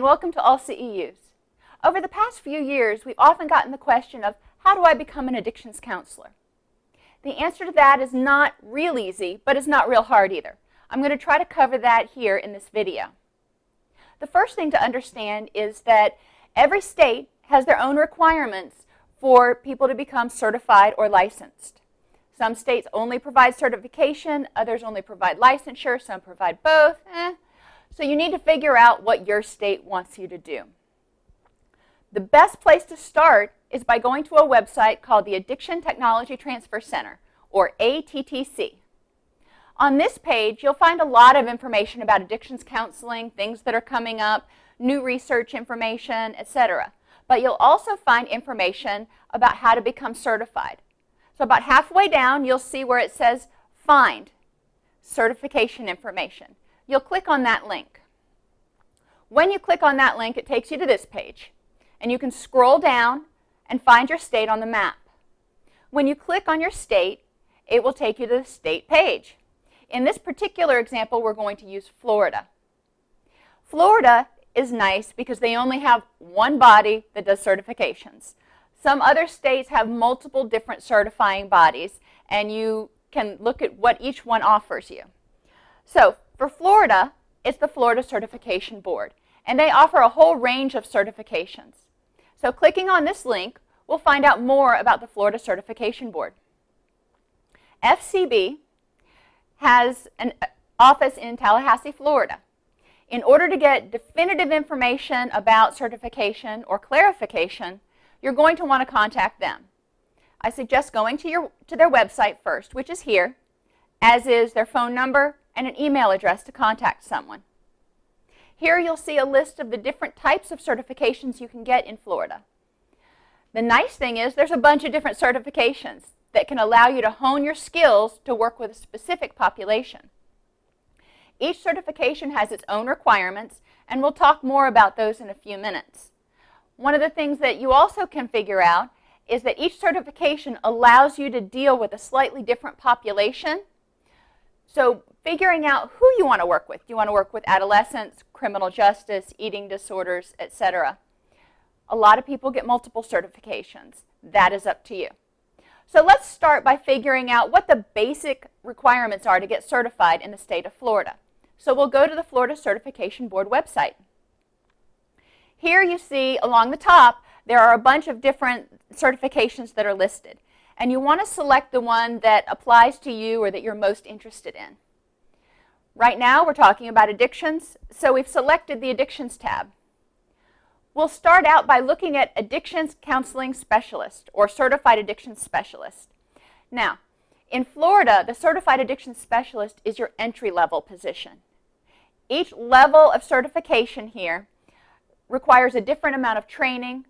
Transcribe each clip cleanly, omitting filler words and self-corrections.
and welcome to AllCEUs. Over the past few years, we've often gotten the question of, how do I become an addictions counselor? The answer to that is not real easy, but it's not real hard either. I'm going to try to cover that here in this video. The first thing to understand is that every state has their own requirements for people to become certified or licensed. Some states only provide certification, others only provide licensure, some provide both. So you need to figure out what your state wants you to do. The best place to start is by going to a website called the Addiction Technology Transfer Center, or ATTC. On this page, you'll find a lot of information about addictions counseling, things that are coming up, new research information, etc. But you'll also find information about how to become certified. So about halfway down, you'll see where it says Find Certification Information. You'll click on that link. When you click on that link, it takes you to this page. And you can scroll down and find your state on the map. When you click on your state, it will take you to the state page. In this particular example, we're going to use Florida. Florida is nice because they only have one body that does certifications. Some other states have multiple different certifying bodies, and you can look at what each one offers you. So for Florida, it's the Florida Certification Board, and they offer a whole range of certifications. So clicking on this link, we'll find out more about the Florida Certification Board. FCB has an office in Tallahassee, Florida. In order to get definitive information about certification or clarification, you're going to want to contact them. I suggest going to their website first, which is here, as is their phone number and an email address to contact someone. Here you'll see a list of the different types of certifications you can get in Florida. The nice thing is there's a bunch of different certifications that can allow you to hone your skills to work with a specific population. Each certification has its own requirements, and we'll talk more about those in a few minutes. One of the things that you also can figure out is that each certification allows you to deal with a slightly different population. So figuring out who you want to work with. Do you want to work with adolescents, criminal justice, eating disorders, etc.? A lot of people get multiple certifications. That is up to you. So let's start by figuring out what the basic requirements are to get certified in the state of Florida. So we'll go to the Florida Certification Board website. Here you see along the top there are a bunch of different certifications that are listed. And you want to select the one that applies to you or that you're most interested in. Right now we're talking about addictions, so we've selected the Addictions tab. We'll start out by looking at Addictions Counseling Specialist or Certified Addictions Specialist. Now, in Florida, the Certified Addictions Specialist is your entry-level position. Each level of certification here requires a different amount of training,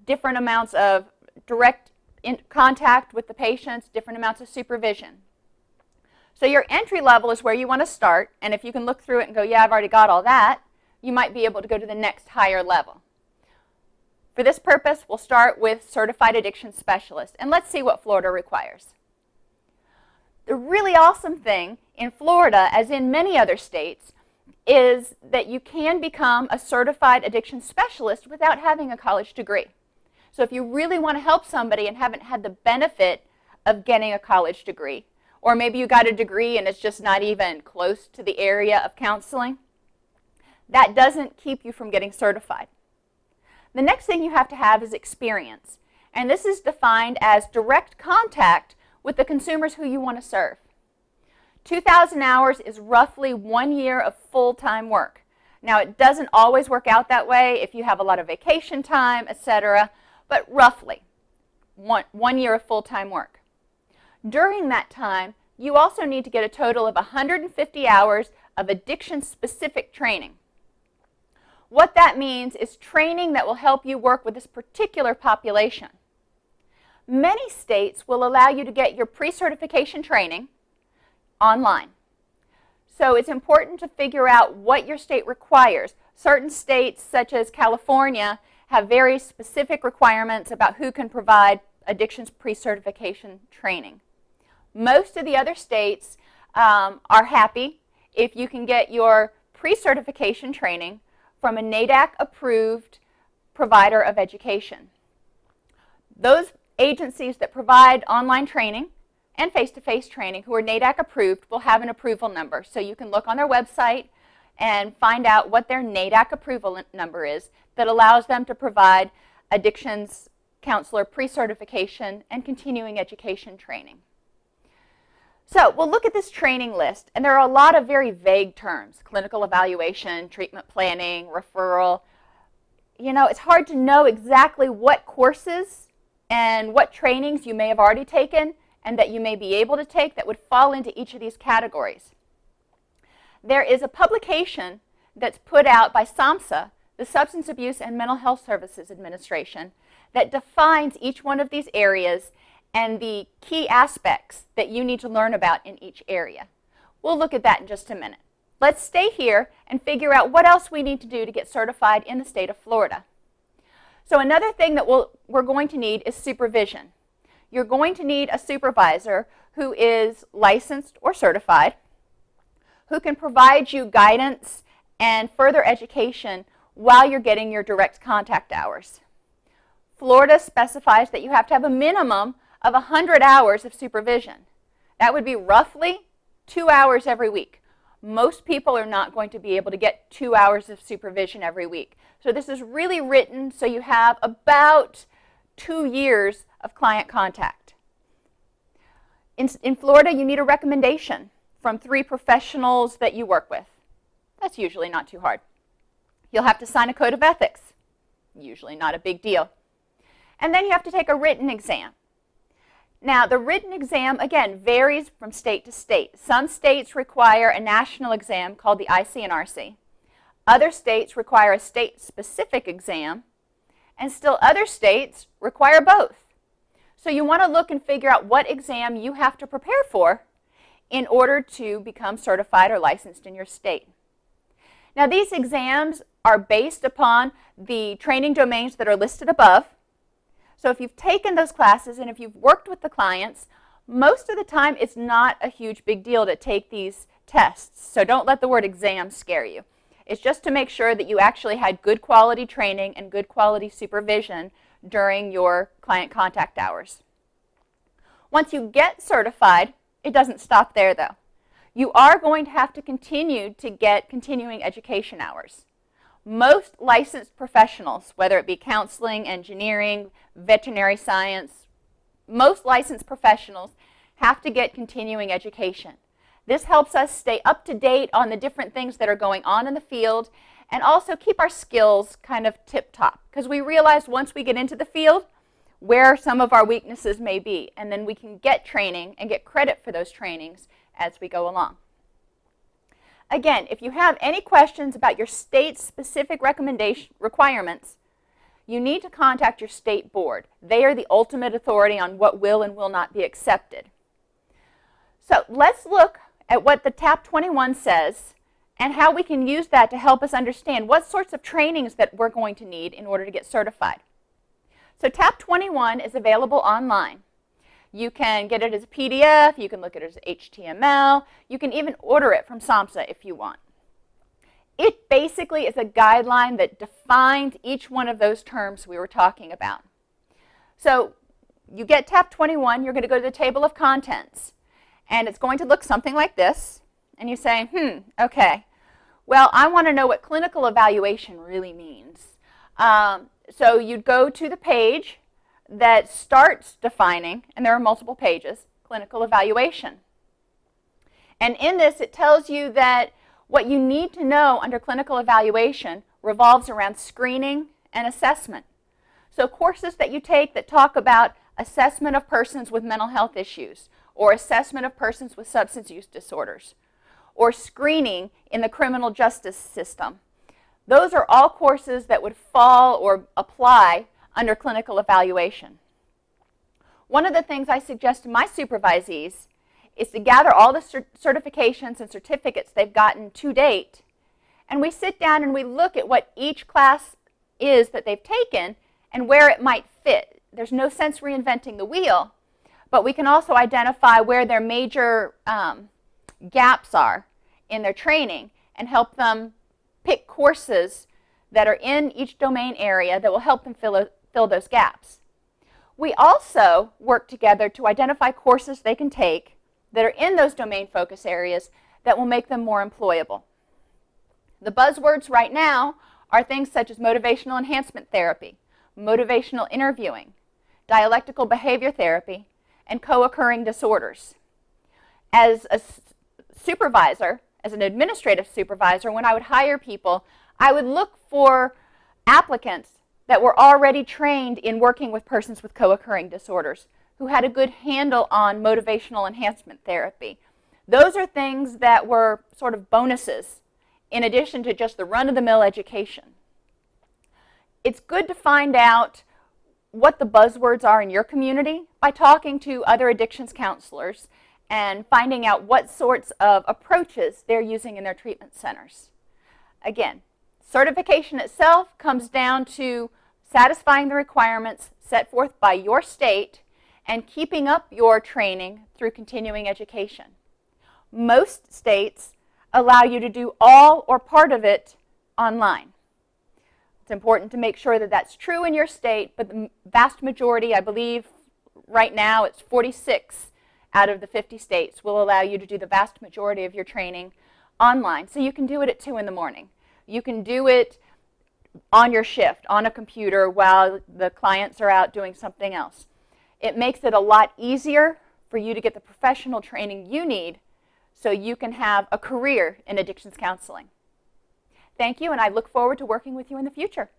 different amounts of direct in contact with the patients, different amounts of supervision. So your entry level is where you want to start, and if you can look through it and go, yeah, I've already got all that, you might be able to go to the next higher level. For this purpose, we'll start with Certified Addiction Specialist, and let's see what Florida requires. The really awesome thing in Florida, as in many other states, is that you can become a Certified Addiction Specialist without having a college degree. So if you really want to help somebody and haven't had the benefit of getting a college degree, or maybe you got a degree and it's just not even close to the area of counseling, that doesn't keep you from getting certified. The next thing you have to have is experience, and this is defined as direct contact with the consumers who you want to serve. 2,000 hours is roughly 1 year of full-time work. Now, it doesn't always work out that way if you have a lot of vacation time, etc., but roughly one year of full-time work. During that time, you also need to get a total of 150 hours of addiction-specific training. What that means is training that will help you work with this particular population. Many states will allow you to get your pre-certification training online. So it's important to figure out what your state requires. Certain states, such as California, have very specific requirements about who can provide addictions pre-certification training. Most of the other states are happy if you can get your pre-certification training from a NADAC-approved provider of education. Those agencies that provide online training and face-to-face training who are NADAC-approved will have an approval number. So you can look on their website and find out what their NADAC approval number is that allows them to provide addictions counselor pre-certification and continuing education training. So we'll look at this training list, and there are a lot of very vague terms: clinical evaluation, treatment planning, referral. You know, it's hard to know exactly what courses and what trainings you may have already taken and that you may be able to take that would fall into each of these categories. There is a publication that's put out by SAMHSA, the Substance Abuse and Mental Health Services Administration, that defines each one of these areas and the key aspects that you need to learn about in each area. We'll look at that in just a minute. Let's stay here and figure out what else we need to do to get certified in the state of Florida. So another thing that we're going to need is supervision. You're going to need a supervisor who is licensed or certified, who can provide you guidance and further education while you're getting your direct contact hours. Florida specifies that you have to have a minimum of 100 hours of supervision. That would be roughly 2 hours every week. Most people are not going to be able to get 2 hours of supervision every week. So this is really written so you have about 2 years of client contact. In Florida, you need a recommendation from 3 professionals that you work with. That's usually not too hard. You'll have to sign a code of ethics. Usually not a big deal. And then you have to take a written exam. Now, the written exam, again, varies from state to state. Some states require a national exam called the ICNRC. Other states require a state-specific exam, and still other states require both. So you want to look and figure out what exam you have to prepare for in order to become certified or licensed in your state. Now, these exams are based upon the training domains that are listed above. So if you've taken those classes and if you've worked with the clients, most of the time it's not a huge big deal to take these tests. So don't let the word exam scare you. It's just to make sure that you actually had good quality training and good quality supervision during your client contact hours. Once you get certified, it doesn't stop there though. You are going to have to continue to get continuing education hours. Most licensed professionals, whether it be counseling, engineering, veterinary science, most licensed professionals have to get continuing education. This helps us stay up to date on the different things that are going on in the field and also keep our skills kind of tip-top, because we realize once we get into the field where some of our weaknesses may be, and then we can get training and get credit for those trainings as we go along. Again, if you have any questions about your state's specific recommendation requirements, you need to contact your state board. They are the ultimate authority on what will and will not be accepted. So let's look at what the Tap21 says and how we can use that to help us understand what sorts of trainings that we're going to need in order to get certified. So Tap21 is available online. You can get it as a PDF, you can look at it as HTML, you can even order it from SAMHSA if you want. It basically is a guideline that defines each one of those terms we were talking about. So you get Tap21, you're going to go to the table of contents, and it's going to look something like this, and you say, okay, well, I want to know what clinical evaluation really means. So you'd go to the page that starts defining, and there are multiple pages, clinical evaluation. And in this, it tells you that what you need to know under clinical evaluation revolves around screening and assessment. So courses that you take that talk about assessment of persons with mental health issues, or assessment of persons with substance use disorders, or screening in the criminal justice system, those are all courses that would fall or apply under clinical evaluation. One of the things I suggest to my supervisees is to gather all the certifications and certificates they've gotten to date, and we sit down and we look at what each class is that they've taken and where it might fit. There's no sense reinventing the wheel, but we can also identify where their major gaps are in their training and help them pick courses that are in each domain area that will help them fill those gaps. We also work together to identify courses they can take that are in those domain focus areas that will make them more employable. The buzzwords right now are things such as motivational enhancement therapy, motivational interviewing, dialectical behavior therapy, and co-occurring disorders. As a supervisor, as an administrative supervisor, when I would hire people, I would look for applicants that were already trained in working with persons with co-occurring disorders, who had a good handle on motivational enhancement therapy. Those are things that were sort of bonuses in addition to just the run-of-the-mill education. It's good to find out what the buzzwords are in your community by talking to other addictions counselors and finding out what sorts of approaches they're using in their treatment centers. Again, certification itself comes down to satisfying the requirements set forth by your state and keeping up your training through continuing education. Most states allow you to do all or part of it online. It's important to make sure that that's true in your state, but the vast majority, I believe right now it's 46 out of the 50 states will allow you to do the vast majority of your training online. So you can do it at 2 in the morning. You can do it on your shift, on a computer, while the clients are out doing something else. It makes it a lot easier for you to get the professional training you need so you can have a career in addictions counseling. Thank you, and I look forward to working with you in the future.